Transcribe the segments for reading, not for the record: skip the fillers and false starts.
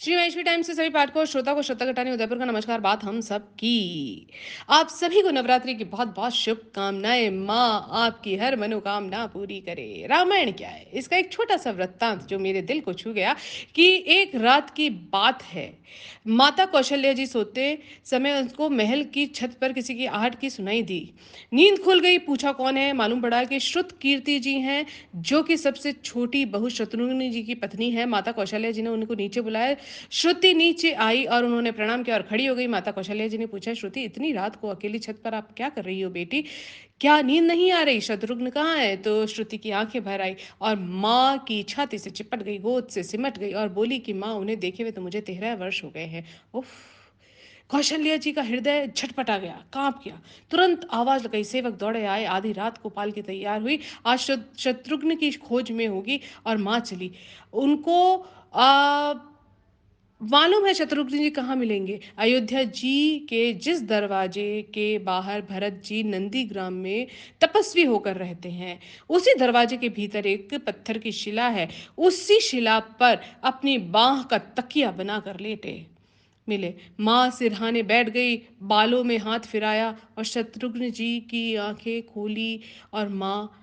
Shri Maheshwari times के सभी पाठकों श्रोता को श्रद्धा घटाने उदयपुर का नमस्कार। बात हम सब की आप सभी को नवरात्रि की बहुत बहुत शुभकामनाएं। माँ आपकी हर मनोकामना पूरी करे। रामायण क्या है, इसका एक छोटा सा वृत्तांत जो मेरे दिल को छू गया कि एक रात की बात है। माता कौशल्या जी सोते समय उनको महल की छत पर किसी की आहट की सुनाई दी। नींद खुल गई, पूछा कौन है। मालूम पड़ा कि श्रुत कीर्ति जी हैं, जो कि सबसे छोटी बहू शत्रुघ्न जी की पत्नी है। माता कौशल्या जी ने उनको नीचे बुलाया। श्रुति नीचे आई और उन्होंने प्रणाम किया और खड़ी हो गई। माता कौशल्या जी ने पूछा, श्रुति इतनी रात को अकेली छत पर आप क्या कर रही हो बेटी? क्या नींद नहीं आ रही? शत्रुघ्न कहाँ है? तो श्रुति की आंखें भर आई और माँ की छाती से चिपट गई, गोद से सिमट गई और बोली कि माँ, उन्हें देखे हुए तो मुझे 13 वर्ष हो गए हैं। उफ। कौशल्या जी का हृदय झटपटा गया, कांप गया। तुरंत आवाज लगाई, सेवक दौड़े आए। आधी रात को पालकी तैयार हुई। आज शत्रुघ्न की खोज में होगी। और माँ चली। उनको आ, मालूम है शत्रुघ्न जी कहाँ मिलेंगे। अयोध्या जी के जिस दरवाजे के बाहर भरत जी नंदीग्राम में तपस्वी होकर रहते हैं, उसी दरवाजे के भीतर एक पत्थर की शिला है। उसी शिला पर अपनी बाह का तकिया बनाकर लेटे मिले। माँ सिरहाने बैठ गई, बालों में हाथ फिराया और शत्रुघ्न जी की आंखें खोली। और माँ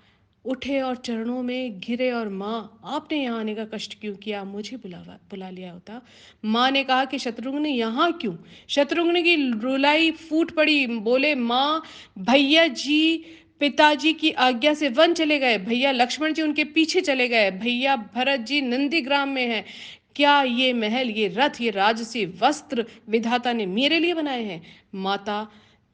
उठे और चरणों में घिरे और माँ, आपने यहाँ आने का कष्ट क्यों किया? मुझे बुला लिया होता। माँ ने कहा कि शत्रुघ्न यहाँ क्यों? शत्रुघ्न की रुलाई फूट पड़ी। बोले, माँ, भैया जी पिताजी की आज्ञा से वन चले गए। भैया लक्ष्मण जी उनके पीछे चले गए। भैया भरत जी नंदीग्राम में हैं। क्या ये महल, ये रथ, ये राजसी वस्त्र विधाता ने मेरे लिए बनाए हैं? माता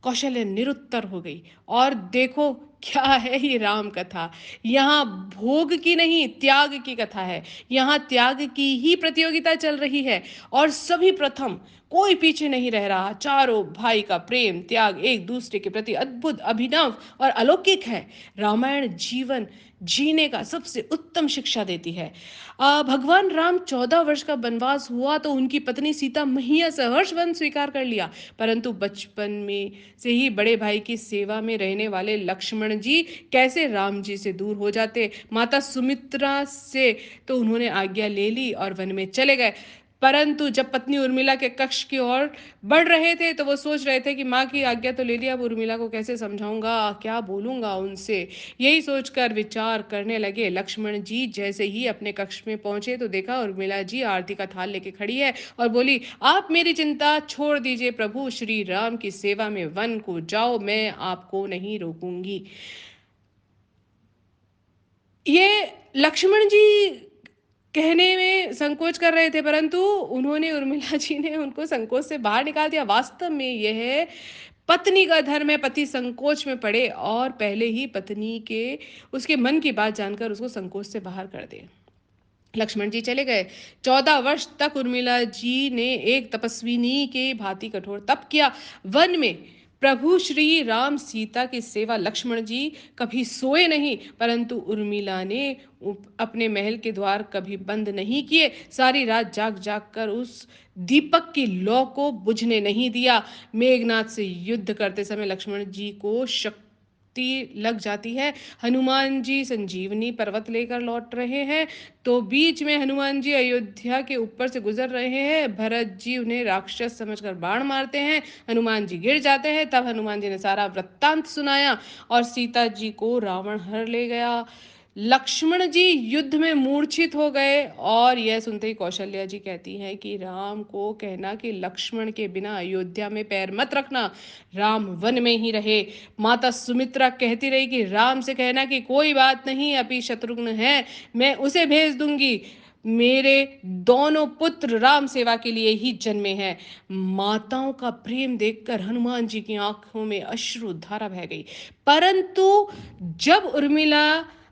कौशल्य निरुत्तर हो गई। और देखो, क्या है ये राम कथा। यहाँ भोग की नहीं, त्याग की कथा है। यहाँ त्याग की ही प्रतियोगिता चल रही है और सभी प्रथम, कोई पीछे नहीं रह रहा। चारों भाई का प्रेम त्याग एक दूसरे के प्रति अद्भुत, अभिनव और अलौकिक है। रामायण जीवन जीने का सबसे उत्तम शिक्षा देती है। भगवान राम 14 वर्ष का वनवास हुआ तो उनकी पत्नी सीता मैया सहर्ष वन स्वीकार कर लिया। परंतु बचपन में से ही बड़े भाई की सेवा में रहने वाले लक्ष्मण जी कैसे राम जी से दूर हो जाते। माता सुमित्रा से तो उन्होंने आज्ञा ले ली और वन में चले गए। परंतु जब पत्नी उर्मिला के कक्ष की ओर बढ़ रहे थे तो वो सोच रहे थे कि माँ की आज्ञा तो ले लिया, अब उर्मिला को कैसे समझाऊंगा, क्या बोलूंगा उनसे। यही सोचकर विचार करने लगे। लक्ष्मण जी जैसे ही अपने कक्ष में पहुंचे तो देखा उर्मिला जी आरती का थाल लेके खड़ी है और बोली, आप मेरी चिंता छोड़ दीजिए प्रभु, श्री राम की सेवा में वन को जाओ, मैं आपको नहीं रोकूंगी। ये लक्ष्मण जी कहने में संकोच कर रहे थे, परंतु उन्होंने, उर्मिला जी ने उनको संकोच से बाहर निकाल दिया। वास्तव में यह पत्नी का धर्म है। पति संकोच में पड़े और पहले ही पत्नी के उसके मन की बात जानकर उसको संकोच से बाहर कर दे। लक्ष्मण जी चले गए। 14 वर्ष तक उर्मिला जी ने एक तपस्विनी के भांति कठोर तप किया। वन में प्रभु श्री राम सीता की सेवा लक्ष्मण जी कभी सोए नहीं, परंतु उर्मिला ने अपने महल के द्वार कभी बंद नहीं किए। सारी रात जाग जाग कर उस दीपक की लौ को बुझने नहीं दिया। मेघनाथ से युद्ध करते समय लक्ष्मण जी को शक्ति लग जाती है। हनुमान जी संजीवनी पर्वत लेकर लौट रहे हैं तो बीच में हनुमान जी अयोध्या के ऊपर से गुजर रहे हैं। भरत जी उन्हें राक्षस समझकर बाण मारते हैं। हनुमान जी गिर जाते हैं। तब हनुमान जी ने सारा वृत्तांत सुनाया और सीता जी को रावण हर ले गया। लक्ष्मण जी युद्ध में मूर्छित हो गए और यह सुनते ही कौशल्या जी कहती हैं कि राम को कहना कि लक्ष्मण के बिना अयोध्या में पैर मत रखना, राम वन में ही रहे। माता सुमित्रा कहती रही कि राम से कहना कि कोई बात नहीं, अभी शत्रुघ्न है, मैं उसे भेज दूंगी। मेरे दोनों पुत्र राम सेवा के लिए ही जन्मे हैं। माताओं का प्रेम देखकर हनुमान जी की आंखों में अश्रु धारा बह गई। परंतु जब उर्मिला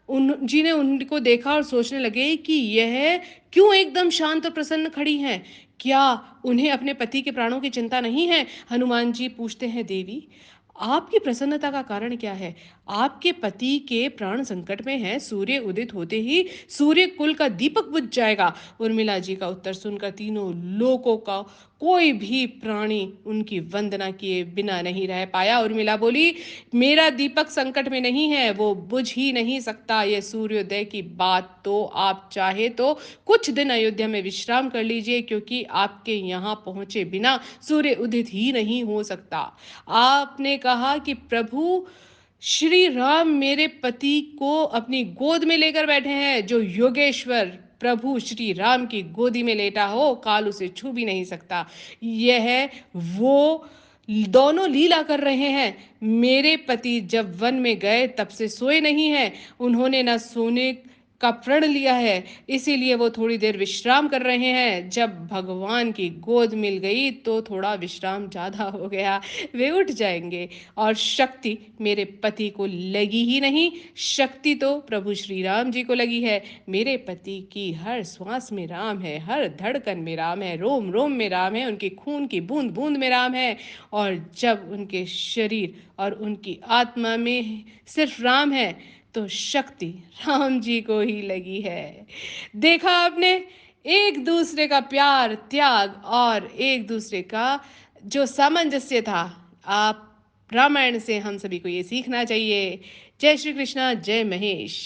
उन जी ने उनको देखा और सोचने लगे कि यह क्यों एकदम शांत और प्रसन्न खड़ी हैं, क्या उन्हें अपने पति के प्राणों की चिंता नहीं है? हनुमान जी पूछते हैं, देवी, आपकी प्रसन्नता का कारण क्या है? आपके पति के प्राण संकट में हैं, सूर्य उदित होते ही सूर्य कुल का दीपक बुझ जाएगा। उर्मिला जी का उत्तर सुनकर तीनों लोकों का कोई भी प्राणी उनकी वंदना किए बिना नहीं रह पाया। उर्मिला बोली, मेरा दीपक संकट में नहीं है, वो बुझ ही नहीं सकता। ये सूर्योदय की बात तो आप चाहे तो कुछ दिन अयोध्या में विश्राम कर लीजिए, क्योंकि आपके यहाँ पहुंचे बिना सूर्य उदित ही नहीं हो सकता। आपने कहा कि प्रभु श्री राम मेरे पति को अपनी गोद में लेकर बैठे हैं। जो योगेश्वर प्रभु श्री राम की गोदी में लेटा हो, काल उसे छू भी नहीं सकता। यह वो दोनों लीला कर रहे हैं। मेरे पति जब वन में गए तब से सोए नहीं हैं। उन्होंने ना सोने का प्रण लिया है, इसीलिए वो थोड़ी देर विश्राम कर रहे हैं। जब भगवान की गोद मिल गई तो थोड़ा विश्राम ज्यादा हो गया, वे उठ जाएंगे। और शक्ति मेरे पति को लगी ही नहीं, शक्ति तो प्रभु श्री राम जी को लगी है। मेरे पति की हर श्वास में राम है, हर धड़कन में राम है, रोम रोम में राम है, उनके खून की बूंद बूंद में राम है। और जब उनके शरीर और उनकी आत्मा में सिर्फ राम है तो शक्ति राम जी को ही लगी है। देखा आपने, एक दूसरे का प्यार, त्याग और एक दूसरे का जो सामंजस्य था। आप रामायण से हम सभी को ये सीखना चाहिए। जय श्री कृष्णा, जय महेश।